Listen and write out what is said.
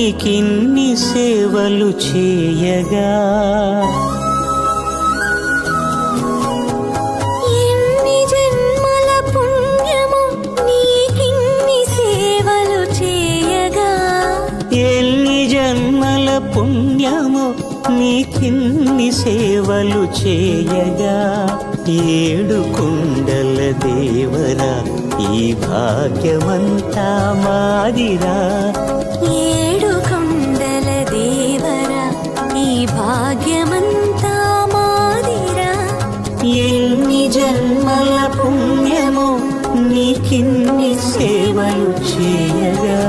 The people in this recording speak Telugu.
నీకిన్ని సేవలు చేయగా ఎన్ని జన్మల పుణ్యము నీకిన్ని సేవలు చేయగా ఎన్ని జన్మల పుణ్యము నీకిన్ని సేవలు చేయగా ఏడు కుండల దేవరా ఈ భాగ్యమంతా మాదిరా ఏడు కొండల దేవరా ఈ భాగ్యమంతా మాదిరా ఎన్ని జన్మల పుణ్యము నీకిన్ని సేవలు చేయగా